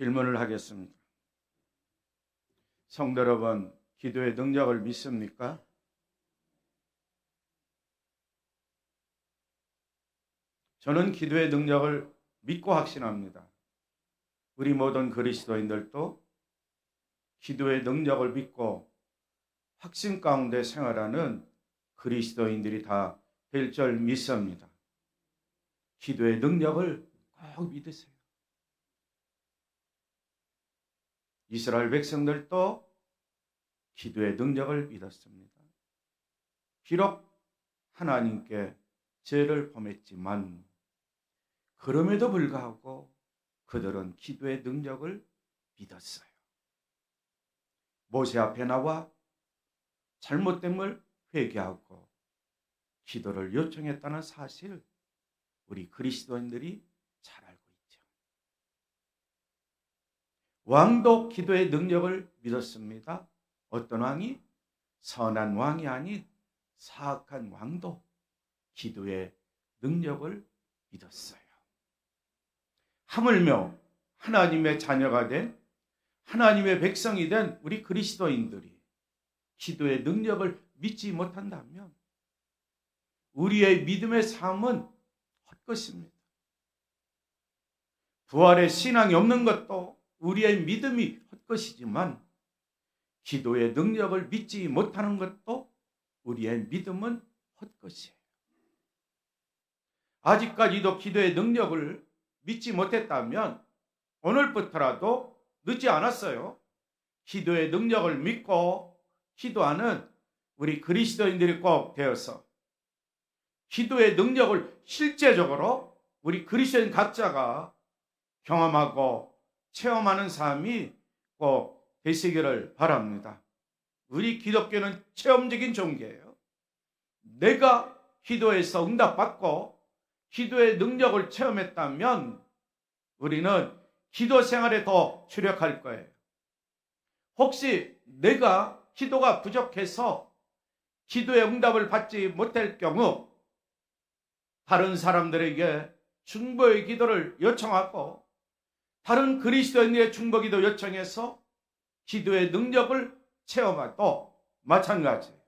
질문을 하겠습니다. 성도 여러분, 기도의 능력을 믿습니까? 저는 기도의 능력을 믿고 확신합니다. 우리 모든 그리스도인들도 기도의 능력을 믿고 확신 가운데 생활하는 그리스도인들이 다 될 줄 믿습니다. 기도의 능력을 꼭 믿으세요. 이스라엘 백성들도 기도의 능력을 믿었습니다. 비록 하나님께 죄를 범했지만 그럼에도 불구하고 그들은 기도의 능력을 믿었어요. 모세 앞에 나와 잘못됨을 회개하고 기도를 요청했다는 사실, 우리 그리스도인들이 잘 알고 있죠. 왕도 기도의 능력을 믿었습니다. 어떤 왕이? 선한 왕이 아닌 사악한 왕도 기도의 능력을 믿었어요. 하물며 하나님의 자녀가 된, 하나님의 백성이 된 우리 그리스도인들이 기도의 능력을 믿지 못한다면 우리의 믿음의 삶은 헛것입니다. 부활의 신앙이 없는 것도 우리의 믿음이 헛것이지만 기도의 능력을 믿지 못하는 것도 우리의 믿음은 헛것이에요. 아직까지도 기도의 능력을 믿지 못했다면 오늘부터라도 늦지 않았어요. 기도의 능력을 믿고 기도하는 우리 그리스도인들이 꼭 되어서 기도의 능력을 실제적으로 우리 그리스도인 각자가 경험하고 체험하는 삶이 꼭 되시기를 바랍니다. 우리 기독교는 체험적인 종교예요. 내가 기도에서 응답받고 기도의 능력을 체험했다면 우리는 기도 생활에 더 주력할 거예요. 혹시 내가 기도가 부족해서 기도의 응답을 받지 못할 경우 다른 사람들에게 중보의 기도를 요청하고 다른 그리스도인의 중보기도 요청해서 기도의 능력을 체험하도 마찬가지예요.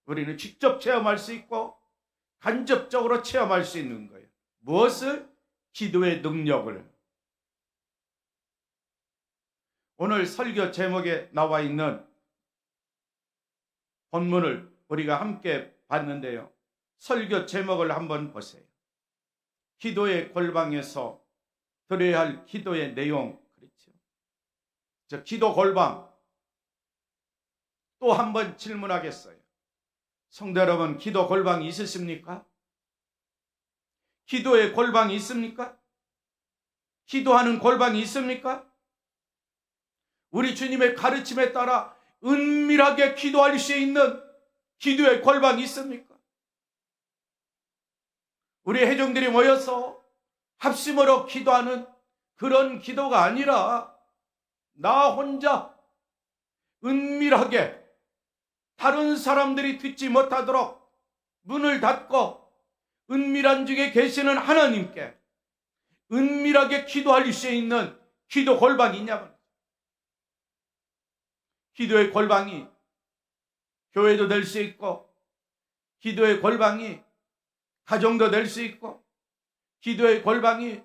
우리는 직접 체험할 수 있고 간접적으로 체험할 수 있는 거예요. 무엇을? 기도의 능력을. 오늘 설교 제목에 나와 있는 본문을 우리가 함께 봤는데요. 설교 제목을 한번 보세요. 기도의 골방에서 들어야 할 기도의 내용, 그렇죠? 저 기도 골방. 또 한번 질문하겠어요. 성도 여러분, 기도 골방이 있으십니까? 기도의 골방이 있습니까? 기도하는 골방이 있습니까? 우리 주님의 가르침에 따라 은밀하게 기도할 수 있는 기도의 골방이 있습니까? 우리 회중들이 모여서 합심으로 기도하는 그런 기도가 아니라 나 혼자 은밀하게 다른 사람들이 듣지 못하도록 문을 닫고 은밀한 중에 계시는 하나님께 은밀하게 기도할 수 있는 기도 골방이 있냐고요. 기도의 골방이 교회도 될 수 있고, 기도의 골방이 가정도 될 수 있고, 기도의 골방이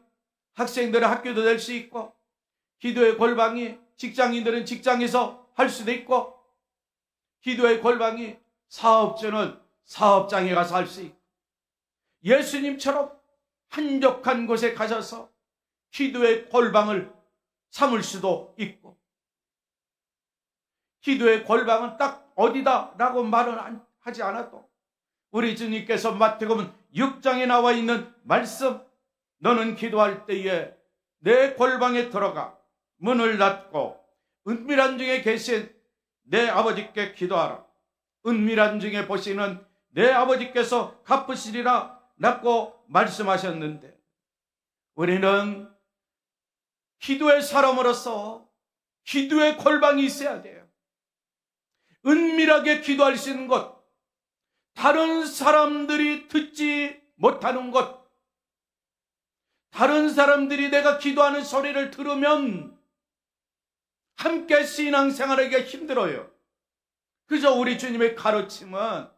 학생들의 학교도 될 수 있고, 기도의 골방이 직장인들은 직장에서 할 수도 있고, 기도의 골방이 사업주는 사업장에 가서 할 수 있고, 예수님처럼 한적한 곳에 가셔서 기도의 골방을 삼을 수도 있고, 기도의 골방은 딱 어디다라고 말은 하지 않아도 우리 주님께서 마태복음 6장에 나와 있는 말씀, 너는 기도할 때에 내 골방에 들어가 문을 닫고 은밀한 중에 계신 내 아버지께 기도하라. 은밀한 중에 보시는 내 아버지께서 갚으시리라 라고 말씀하셨는데, 우리는 기도의 사람으로서 기도의 골방이 있어야 돼요. 은밀하게 기도할 수 있는 곳, 다른 사람들이 듣지 못하는 곳, 다른 사람들이 내가 기도하는 소리를 들으면 함께 신앙생활하기가 힘들어요. 그저 우리 주님의 가르침은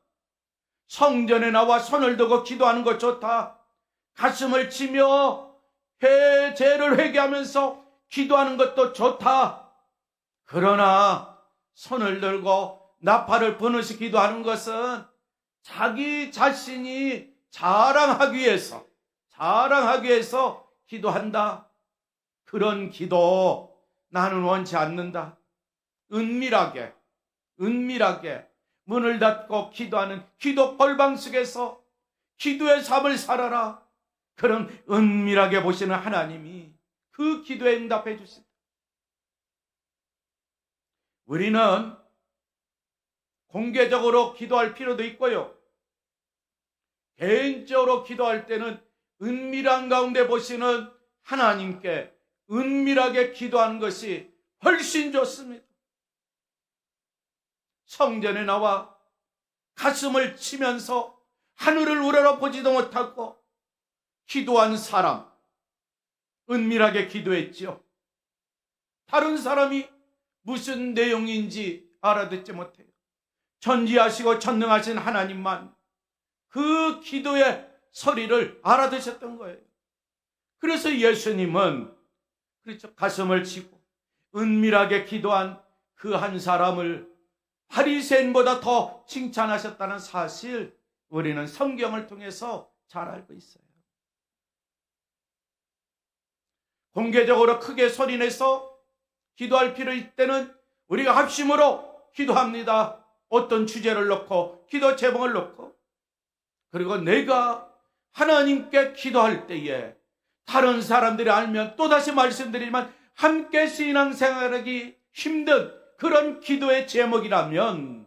성전에 나와 손을 들고 기도하는 것 좋다. 가슴을 치며 죄를 회개하면서 기도하는 것도 좋다. 그러나 손을 들고 나팔을 부르시 기도하는 것은 자기 자신이 자랑하기 위해서 기도한다. 그런 기도 나는 원치 않는다. 은밀하게 문을 닫고 기도하는 기도 골방 속에서 기도의 삶을 살아라. 그럼 은밀하게 보시는 하나님이 그 기도에 응답해 주신다. 우리는 공개적으로 기도할 필요도 있고요, 개인적으로 기도할 때는 은밀한 가운데 보시는 하나님께 은밀하게 기도하는 것이 훨씬 좋습니다. 성전에 나와 가슴을 치면서 하늘을 우러러보지도 못하고 기도한 사람, 은밀하게 기도했죠. 다른 사람이 무슨 내용인지 알아듣지 못해요. 전지하시고 전능하신 하나님만 그 기도의 소리를 알아듣셨던 거예요. 그래서 예수님은 가슴을 치고 은밀하게 기도한 그 한 사람을 바리새인보다 더 칭찬하셨다는 사실, 우리는 성경을 통해서 잘 알고 있어요. 공개적으로 크게 소리내서 기도할 필요 있을 때는 우리가 합심으로 기도합니다. 어떤 주제를 놓고, 기도 제목을 놓고. 그리고 내가 하나님께 기도할 때에 다른 사람들이 알면, 또다시 말씀드리지만 함께 신앙생활하기 힘든 그런 기도의 제목이라면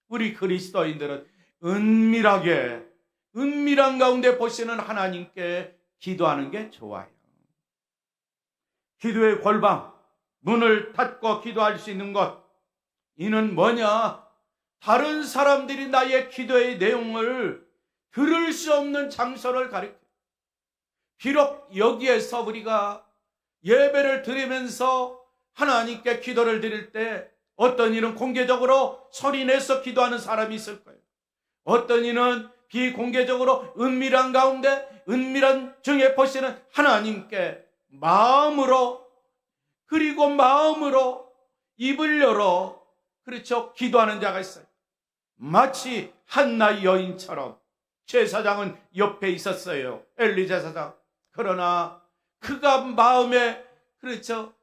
우리 그리스도인들은 은밀한 가운데 보시는 하나님께 기도하는 게 좋아요. 기도의 골방, 문을 닫고 기도할 수 있는 것, 이는 뭐냐? 다른 사람들이 나의 기도의 내용을 들을 수 없는 장소를 가리켜. 비록 여기에서 우리가 예배를 드리면서 하나님께 기도를 드릴 때 어떤 이는 공개적으로 소리내서 기도하는 사람이 있을 거예요. 어떤 이는 비공개적으로 은밀한 가운데, 은밀한 중에 보시는 하나님께 마음으로 입을 열어 기도하는 자가 있어요. 마치 한나 여인처럼 제사장은 옆에 있었어요. 엘리 제사장. 그러나 그가 마음에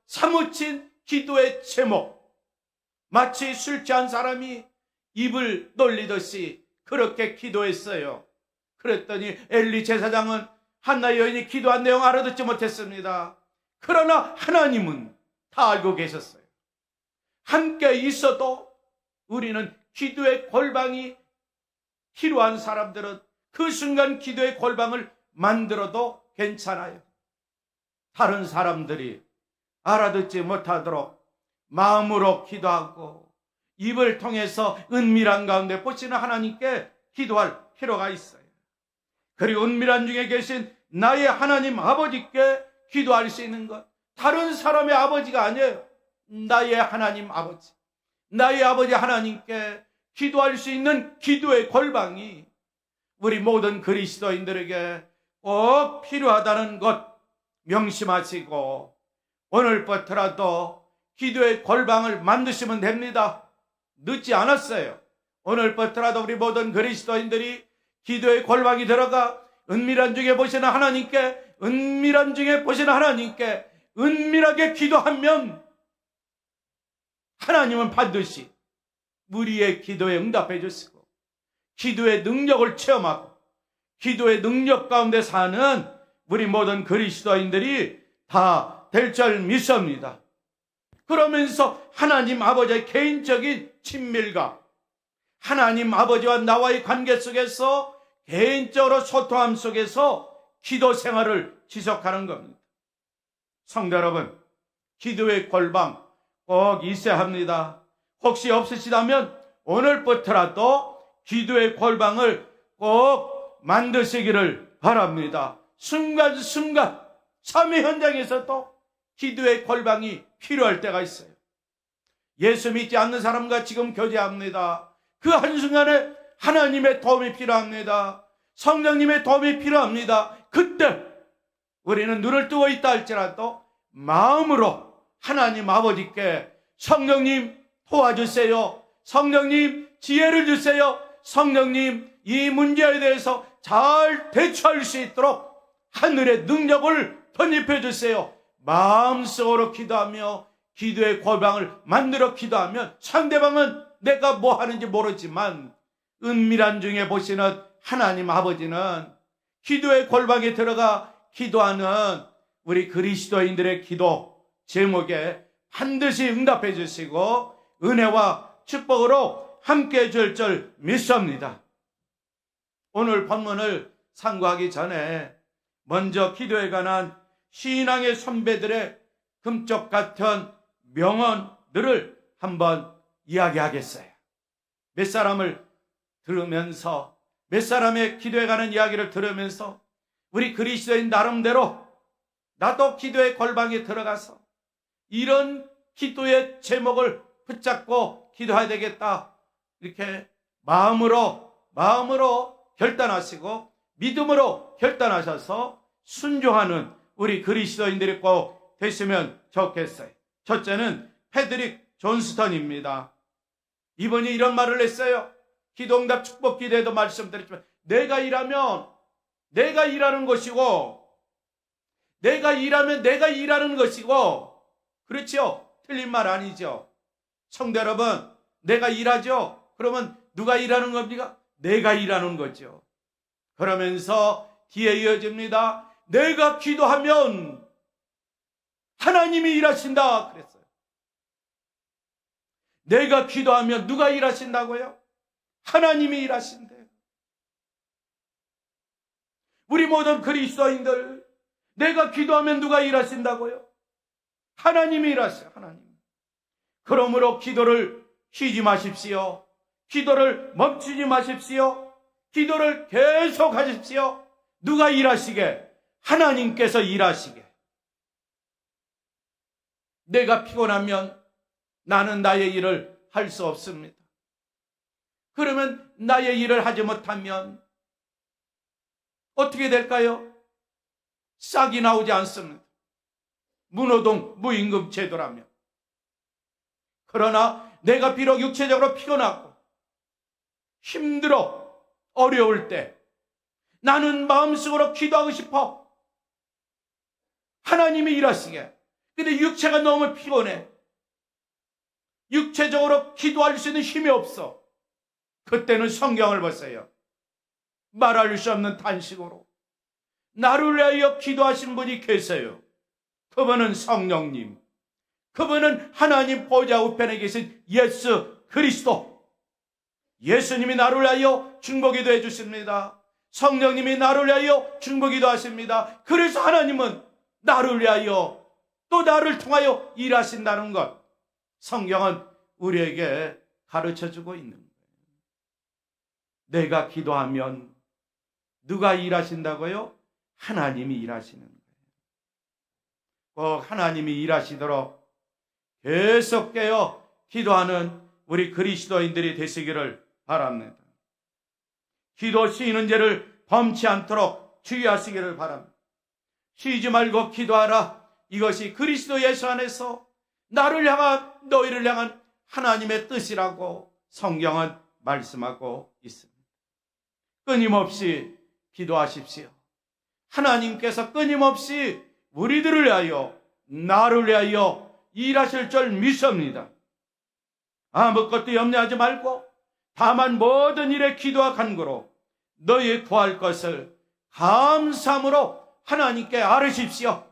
사무친 기도의 제목, 마치 술 취한 사람이 입을 놀리듯이 그렇게 기도했어요. 그랬더니 엘리 제사장은 한나 여인이 기도한 내용 알아듣지 못했습니다. 그러나 하나님은 다 알고 계셨어요. 함께 있어도 우리는 기도의 골방이 필요한 사람들은 그 순간 기도의 골방을 만들어도 괜찮아요. 다른 사람들이 알아듣지 못하도록 마음으로 기도하고 입을 통해서 은밀한 가운데 보시는 하나님께 기도할 필요가 있어요. 그리고 은밀한 중에 계신 나의 하나님 아버지께 기도할 수 있는 것, 다른 사람의 아버지가 아니에요. 나의 하나님 아버지, 나의 아버지 하나님께 기도할 수 있는 기도의 골방이 우리 모든 그리스도인들에게 꼭 필요하다는 것 명심하시고 오늘부터라도 기도의 골방을 만드시면 됩니다. 늦지 않았어요. 오늘부터라도 우리 모든 그리스도인들이 기도의 골방이 들어가 은밀한 중에 보시는 하나님께 은밀하게 기도하면 하나님은 반드시 우리의 기도에 응답해 주시고 기도의 능력을 체험하고 기도의 능력 가운데 사는 우리 모든 그리스도인들이 다 될 줄 믿습니다. 그러면서 하나님 아버지의 개인적인 친밀감, 하나님 아버지와 나와의 관계 속에서 개인적으로 소통함 속에서 기도 생활을 지속하는 겁니다. 성도 여러분, 기도의 골방 꼭 있어야 합니다. 혹시 없으시다면 오늘부터라도 기도의 골방을 꼭 만드시기를 바랍니다. 순간순간 삶의 현장에서도 기도의 골방이 필요할 때가 있어요. 예수 믿지 않는 사람과 지금 교제합니다. 그 한순간에 하나님의 도움이 필요합니다. 성령님의 도움이 필요합니다. 그때 우리는 눈을 뜨고 있다 할지라도 마음으로 하나님 아버지께 성령님 도와주세요. 성령님 지혜를 주세요. 성령님 이 문제에 대해서 잘 대처할 수 있도록 하늘의 능력을 덧입혀 주세요. 마음속으로 기도하며 기도의 골방을 만들어 기도하면 상대방은 내가 뭐 하는지 모르지만 은밀한 중에 보시는 하나님 아버지는 기도의 골방에 들어가 기도하는 우리 그리스도인들의 기도 제목에 반드시 응답해 주시고 은혜와 축복으로 함께 해줄 줄 믿습니다. 오늘 본문을 상고하기 전에 먼저 기도에 관한 신앙의 선배들의 금쪽 같은 명언들을 한번 이야기하겠어요. 몇 사람을 들으면서 몇 사람의 기도에 관한 이야기를 들으면서 우리 그리스도인 나름대로 나도 기도의 골방에 들어가서 이런 기도의 제목을 붙잡고 기도해야 되겠다. 이렇게 마음으로 결단하시고 믿음으로 결단하셔서 순종하는 우리 그리스도인들이 꼭 되시면 좋겠어요. 첫째는 패드릭 존스턴입니다. 이분이 이런 말을 했어요. 기도응답 축복 기도에도 말씀드렸지만 내가 일하면 내가 일하는 것이고 내가 일하면 내가 일하는 것이고 그렇죠? 틀린 말 아니죠? 성도 여러분, 내가 일하죠? 그러면 누가 일하는 겁니까? 내가 일하는 거죠. 그러면서 뒤에 이어집니다. 내가 기도하면 하나님이 일하신다 그랬어요. 내가 기도하면 누가 일하신다고요? 하나님이 일하신대요. 우리 모든 그리스도인들 내가 기도하면 누가 일하신다고요? 하나님이 일하세요. 하나님. 그러므로 기도를 쉬지 마십시오. 기도를 멈추지 마십시오. 기도를 계속 하십시오. 누가 일하시게? 하나님께서 일하시게. 내가 피곤하면 나는 나의 일을 할 수 없습니다. 그러면 나의 일을 하지 못하면 어떻게 될까요? 싹이 나오지 않습니다. 무노동 무임금 제도라면. 그러나 내가 비록 육체적으로 피곤하고 힘들어 어려울 때 나는 마음속으로 기도하고 싶어. 하나님이 일하시게. 근데 육체가 너무 피곤해. 육체적으로 기도할 수 있는 힘이 없어. 그때는 성경을 보세요. 말할 수 없는 탄식으로 나를 위하여 기도하신 분이 계세요. 그분은 성령님. 그분은 하나님 보좌 우편에 계신 예수 그리스도. 예수님이 나를 위하여 중보기도 해주십니다. 성령님이 나를 위하여 중보기도 하십니다. 그래서 하나님은 나를 위하여 또 나를 통하여 일하신다는 것, 성경은 우리에게 가르쳐주고 있는 거예요. 내가 기도하면 누가 일하신다고요? 하나님이 일하시는 거예요. 꼭 하나님이 일하시도록 계속 깨어 기도하는 우리 그리스도인들이 되시기를 바랍니다. 기도 쉬는 죄를 범치 않도록 주의하시기를 바랍니다. 쉬지 말고 기도하라. 이것이 그리스도 예수 안에서 나를 향한, 너희를 향한 하나님의 뜻이라고 성경은 말씀하고 있습니다. 끊임없이 기도하십시오. 하나님께서 끊임없이 우리들을 위하여, 나를 위하여 일하실 줄 믿습니다. 아무것도 염려하지 말고 다만 모든 일에 기도와 간구로 너희 구할 것을 감사함으로 하나님께 아뢰십시오.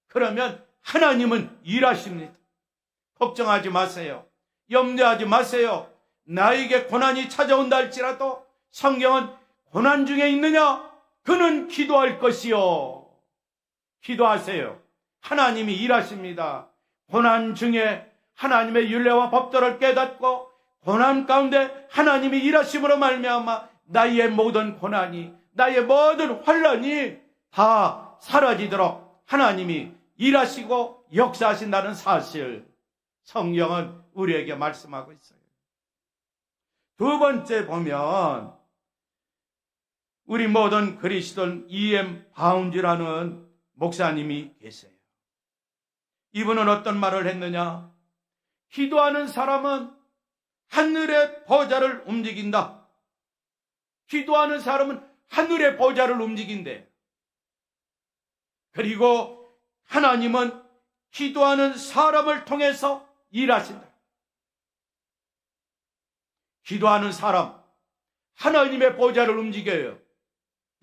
그러면 하나님은 일하십니다. 걱정하지 마세요. 염려하지 마세요. 나에게 고난이 찾아온다 할지라도 성경은 고난 중에 있느냐? 그는 기도할 것이요. 기도하세요. 하나님이 일하십니다. 고난 중에 하나님의 율례와 법도를 깨닫고 고난 가운데 하나님이 일하심으로 말미암아 나의 모든 고난이, 나의 모든 환난이 다 사라지도록 하나님이 일하시고 역사하신다는 사실, 성경은 우리에게 말씀하고 있어요. 두 번째 보면 우리 모든 그리스도인 E.M. 바운즈라는 목사님이 계세요. 이분은 어떤 말을 했느냐? 기도하는 사람은 하늘의 보좌를 움직인다. 기도하는 사람은 하늘의 보좌를 움직인대. 그리고 하나님은 기도하는 사람을 통해서 일하신다. 기도하는 사람, 하나님의 보좌를 움직여요.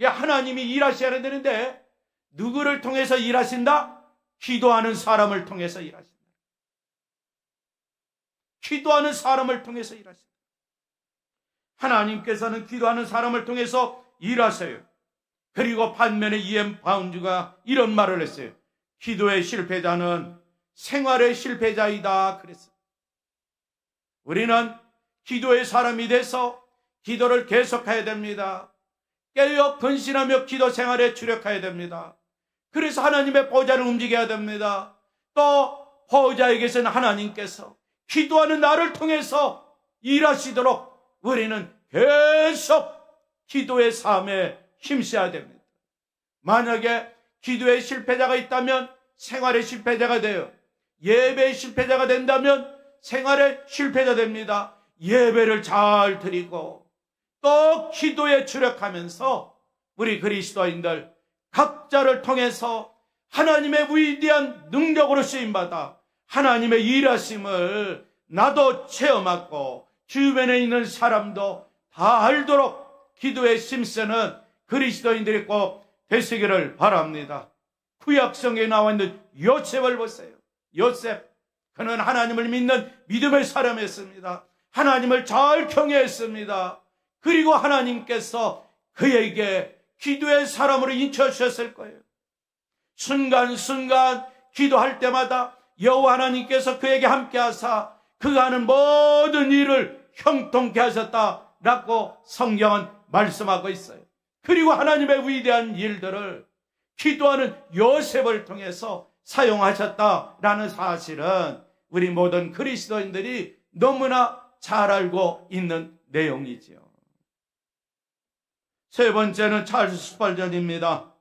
하나님이 일하셔야 되는데 누구를 통해서 일하신다? 기도하는 사람을 통해서 일하신다. 기도하는 사람을 통해서 일하신다. 하나님께서는 기도하는 사람을 통해서 일하세요. 그리고 반면에 E.M. 바운즈가 이런 말을 했어요. 기도의 실패자는 생활의 실패자이다 그랬어요. 우리는 기도의 사람이 돼서 기도를 계속해야 됩니다. 깨어 근신하며 기도 생활에 주력해야 됩니다. 그래서 하나님의 보좌를 움직여야 됩니다. 또 보좌에게서는 하나님께서 기도하는 나를 통해서 일하시도록 우리는 계속 기도의 삶에 힘써야 됩니다. 만약에 기도의 실패자가 있다면 생활의 실패자가 돼요. 예배의 실패자가 된다면 생활의 실패자 됩니다. 예배를 잘 드리고 또 기도에 주력하면서 우리 그리스도인들 각자를 통해서 하나님의 위대한 능력으로 쓰임받아 하나님의 일하심을 나도 체험하고 주변에 있는 사람도 다 알도록 기도에 힘쓰는 그리스도인들이 꼭 되시기를 바랍니다. 구약성에 나와 있는 요셉을 보세요. 요셉, 그는 하나님을 믿는 믿음의 사람이었습니다. 하나님을 잘 경외했습니다. 그리고 하나님께서 그에게 기도의 사람으로 인쳐주셨을 거예요. 순간순간 기도할 때마다 여호와 하나님께서 그에게 함께하사 그가 하는 모든 일을 형통케 하셨다라고 성경은 말씀하고 있어요. 그리고 하나님의 위대한 일들을 기도하는 요셉을 통해서 사용하셨다라는 사실은 우리 모든 그리스도인들이 너무나 잘 알고 있는 내용이지요. 세 번째는 찰스 스펄전입니다.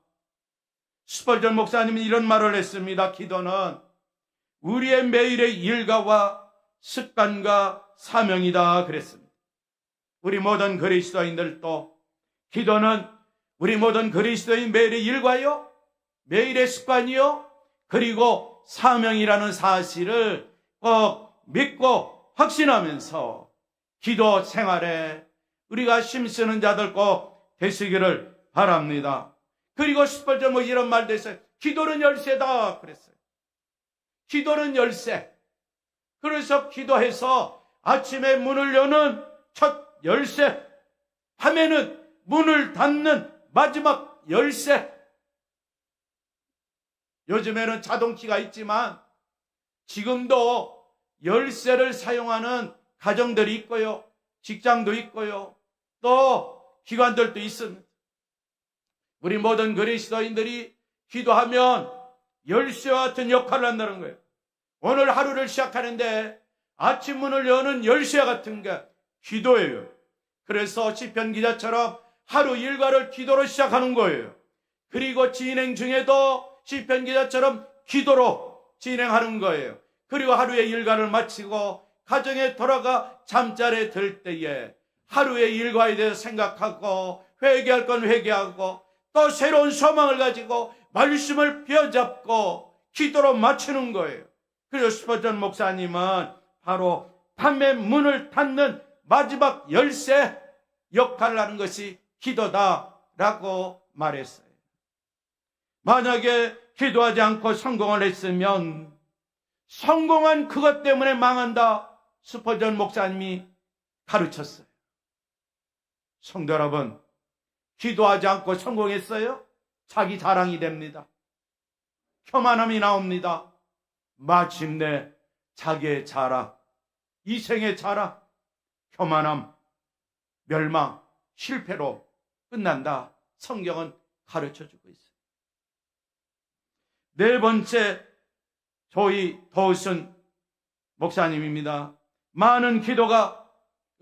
스펄전 목사님이 이런 말을 했습니다. 기도는 우리의 매일의 일과와 습관과 사명이다 그랬습니다. 우리 모든 그리스도인들도 기도는 우리 모든 그리스도인 매일의 일과요, 매일의 습관이요, 그리고 사명이라는 사실을 꼭 믿고 확신하면서 기도 생활에 우리가 힘쓰는 자들 꼭 되시기를 바랍니다. 그리고 스펄전 뭐 이런 말도 했어요. 기도는 열쇠다 그랬어요. 기도는 열쇠. 그래서 기도해서 아침에 문을 여는 첫 열쇠, 밤에는 문을 닫는 마지막 열쇠. 요즘에는 자동키가 있지만 지금도 열쇠를 사용하는 가정들이 있고요, 직장도 있고요, 또 기관들도 있습니다. 우리 모든 그리스도인들이 기도하면 열쇠와 같은 역할을 한다는 거예요. 오늘 하루를 시작하는데 아침 문을 여는 열쇠와 같은 게 기도예요. 그래서 시편 기자처럼 하루 일과를 기도로 시작하는 거예요. 그리고 진행 중에도 시편 기자처럼 기도로 진행하는 거예요. 그리고 하루의 일과를 마치고 가정에 돌아가 잠자리에 들 때에 하루의 일과에 대해서 생각하고 회개할 건 회개하고 또 새로운 소망을 가지고 말씀을 펴잡고 기도로 맞추는 거예요. 그리고 스펄전 목사님은 바로 밤에 문을 닫는 마지막 열쇠 역할을 하는 것이 기도다라고 말했어요. 만약에 기도하지 않고 성공을 했으면 성공한 그것 때문에 망한다, 스펄전 목사님이 가르쳤어요. 성도 여러분, 기도하지 않고 성공했어요? 자기 자랑이 됩니다. 교만함이 나옵니다. 마침내 자기의 자랑, 이생의 자랑, 교만함, 멸망, 실패로 끝난다. 성경은 가르쳐주고 있어요. 네 번째, 조이 도우슨 목사님입니다. 많은 기도가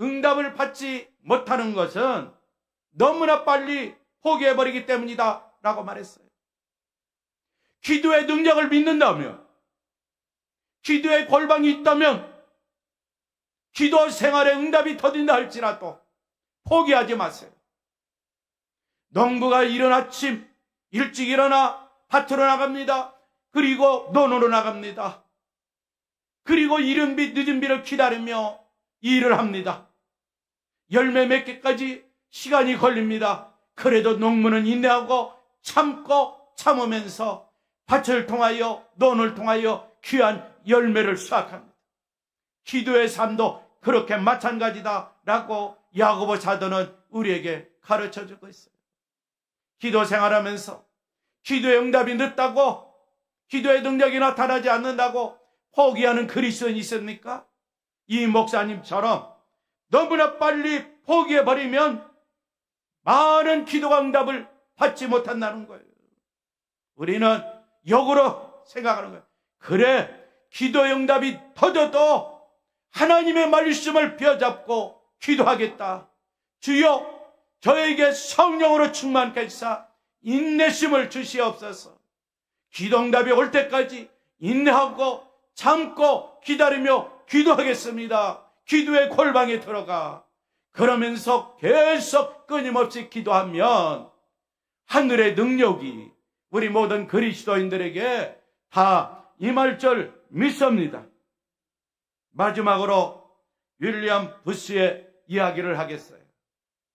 응답을 받지 못하는 것은 너무나 빨리 포기해버리기 때문이다 라고 말했어요. 기도의 능력을 믿는다면, 기도의 골방이 있다면, 기도 생활에 응답이 터진다 할지라도 포기하지 마세요. 농부가 이른 아침 일찍 일어나 밭으로 나갑니다. 그리고 논으로 나갑니다. 그리고 이른 비 늦은 비를 기다리며 일을 합니다. 열매 맺기까지 시간이 걸립니다. 그래도 농부는 인내하고 참으면서 밭을 통하여 논을 통하여 귀한 열매를 수확합니다. 기도의 삶도 그렇게 마찬가지다라고 야고보 사도는 우리에게 가르쳐주고 있어요. 기도 생활하면서 기도의 응답이 늦다고, 기도의 능력이 나타나지 않는다고 포기하는 그리스도인이 있습니까? 이 목사님처럼 너무나 빨리 포기해버리면 많은 기도가 응답을 받지 못한다는 거예요. 우리는 역으로 생각하는 거예요. 그래, 기도의 응답이 터져도 하나님의 말씀을 펴잡고 기도하겠다. 주여, 저에게 성령으로 충만케 하사 인내심을 주시옵소서. 기도응답이 올 때까지 인내하고 참고 기다리며 기도하겠습니다. 기도의 골방에 들어가 그러면서 계속 끊임없이 기도하면 하늘의 능력이 우리 모든 그리스도인들에게 다 임할 줄 믿습니다. 마지막으로 윌리엄 부스의 이야기를 하겠어요.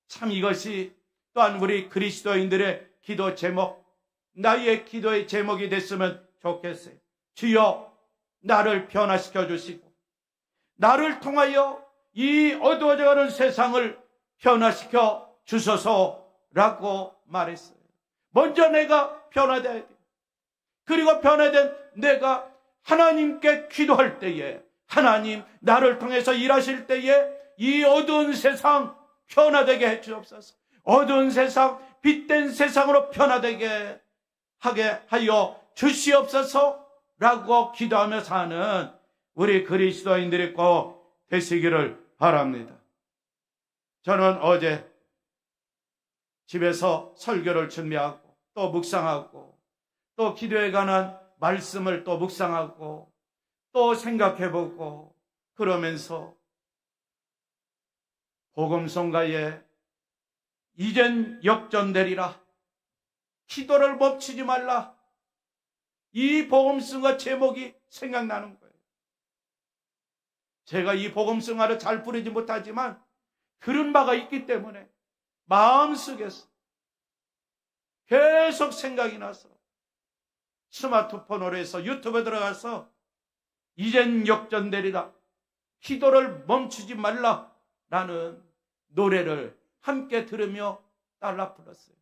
참 이것이 또한 우리 그리스도인들의 기도 제목, 나의 기도의 제목이 됐으면 좋겠어요. 주여, 나를 변화시켜 주시고 나를 통하여 이 어두워져가는 세상을 변화시켜 주소서라고 말했어요. 먼저 내가 변화돼야 돼요. 그리고 변화된 내가 하나님께 기도할 때에, 하나님 나를 통해서 일하실 때에 이 어두운 세상 변화되게 해 주옵소서. 어두운 세상, 빛된 세상으로 변화되게 하게 하여 주시옵소서라고 기도하며 사는 우리 그리스도인들이 꼭 되시기를 바랍니다. 저는 어제 집에서 설교를 준비하고 또 묵상하고 또 기도에 관한 말씀을 또 묵상하고 또 생각해보고 그러면서 복음성가에 이젠 역전되리라, 기도를 멈추지 말라, 이 복음성가 제목이 생각나는 거예요. 제가 이 복음성가를 잘 부르지 못하지만 들은 바가 있기 때문에 마음속에서 계속 생각이 나서 스마트폰으로 해서 유튜브에 들어가서 이젠 역전되리라, 기도를 멈추지 말라 라는 노래를 함께 들으며 따라 불렀어요.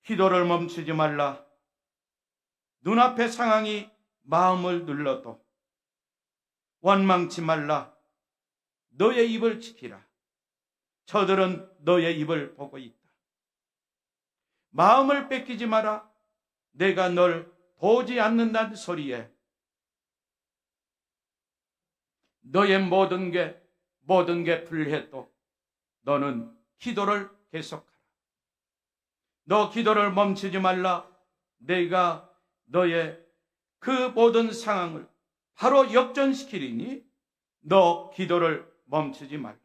기도를 멈추지 말라. 눈앞의 상황이 마음을 눌러도 원망치 말라. 너의 입을 지키라. 저들은 너의 입을 보고 있다. 마음을 뺏기지 마라. 내가 널 보지 않는다는 소리에 너의 모든 게 불해도 너는 기도를 계속하라. 너 기도를 멈추지 말라. 내가 너의 그 모든 상황을 바로 역전시키리니 너 기도를 멈추지 말라.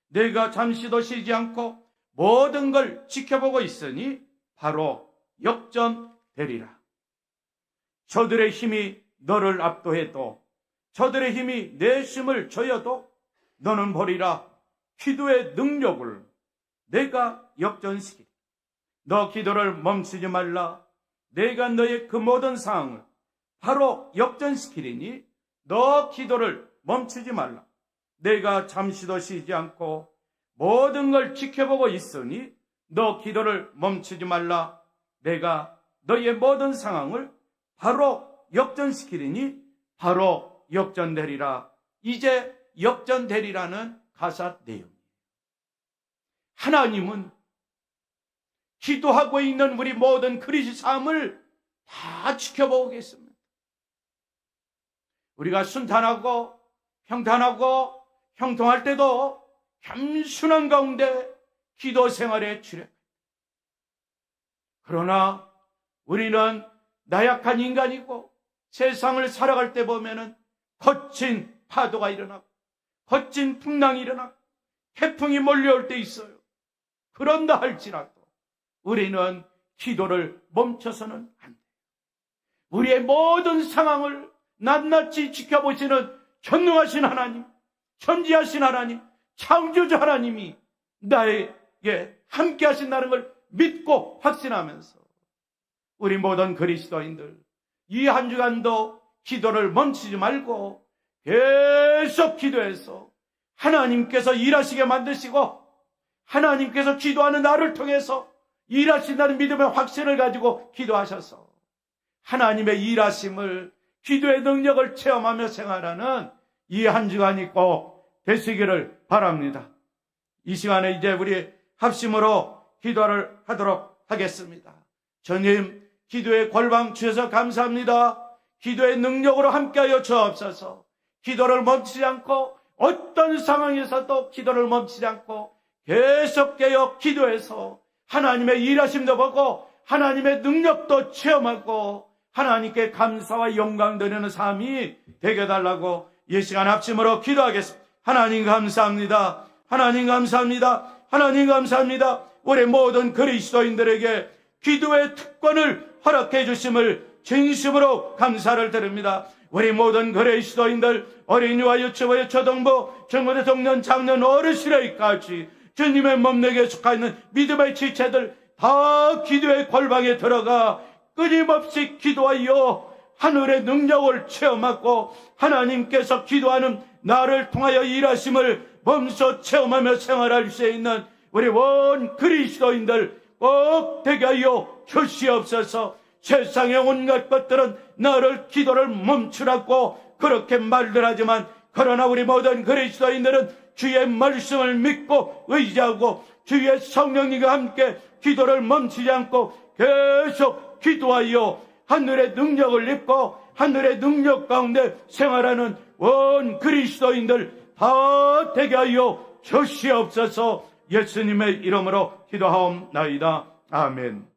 내가 잠시도 쉬지 않고 모든 걸 지켜보고 있으니 바로 역전되리라. 저들의 힘이 너를 압도해도, 저들의 힘이 내 힘을 조여도 너는 보리라. 기도의 능력을 내가 역전시키리. 너 기도를 멈추지 말라. 내가 너의 그 모든 상황을 바로 역전시키리니 너 기도를 멈추지 말라. 내가 잠시도 쉬지 않고 모든 걸 지켜보고 있으니 너 기도를 멈추지 말라. 내가 너의 모든 상황을 바로 역전시키리니 바로 역전되리라. 이제 역전되리라는 가사 내용이에요. 하나님은 기도하고 있는 우리 모든 그리스도의 삶을 다 지켜보겠습니다. 우리가 순탄하고 평탄하고 형통할 때도 겸손한 가운데 기도 생활에 주력. 그러나 우리는 나약한 인간이고 세상을 살아갈 때 보면은 거친 파도가 일어나고 거친 풍랑이 일어나고 태풍이 몰려올 때 있어요. 그런다 할지라도 우리는 기도를 멈춰서는 안 돼요. 우리의 모든 상황을 낱낱이 지켜보시는 전능하신 하나님, 전지하신 하나님, 창조주 하나님이 나에게 함께 하신다는 걸 믿고 확신하면서 우리 모든 그리스도인들 이 한 주간도 기도를 멈추지 말고 계속 기도해서 하나님께서 일하시게 만드시고 하나님께서 기도하는 나를 통해서 일하신다는 믿음의 확신을 가지고 기도하셔서 하나님의 일하심을 기도의 능력을 체험하며 생활하는 이 한 주간이 꼭 되시기를 바랍니다. 이 시간에 이제 우리 합심으로 기도를 하도록 하겠습니다. 주님, 기도의 골방 주셔서 감사합니다. 기도의 능력으로 함께하여 주옵소서. 기도를 멈추지 않고 어떤 상황에서도 기도를 멈추지 않고 계속되어 기도해서 하나님의 일하심도 보고 하나님의 능력도 체험하고 하나님께 감사와 영광 드리는 삶이 되게 해달라고 이 시간 합심으로 기도하겠습니다. 하나님 감사합니다. 하나님 감사합니다. 하나님 감사합니다. 우리 모든 그리스도인들에게 기도의 특권을 허락해 주심을 진심으로 감사를 드립니다. 우리 모든 그리스도인들 어린이와 유치부의 초등부, 중고등, 청년, 장년, 어르신에까지 주님의 몸내에 속하 있는 믿음의 지체들 다 기도의 골방에 들어가 끊임없이 기도하여 하늘의 능력을 체험하고 하나님께서 기도하는 나를 통하여 일하심을 몸소 체험하며 생활할 수 있는 우리 온 그리스도인들 꼭 되게 하여 주시옵소서. 세상의 온갖 것들은 나를 기도를 멈추라고 그렇게 말들 하지만 그러나 우리 모든 그리스도인들은 주의 말씀을 믿고 의지하고 주의 성령님과 함께 기도를 멈추지 않고 계속 기도하여 하늘의 능력을 입고 하늘의 능력 가운데 생활하는 온 그리스도인들 다 되게 하여 주시옵소서. 예수님의 이름으로 기도하옵나이다. 아멘.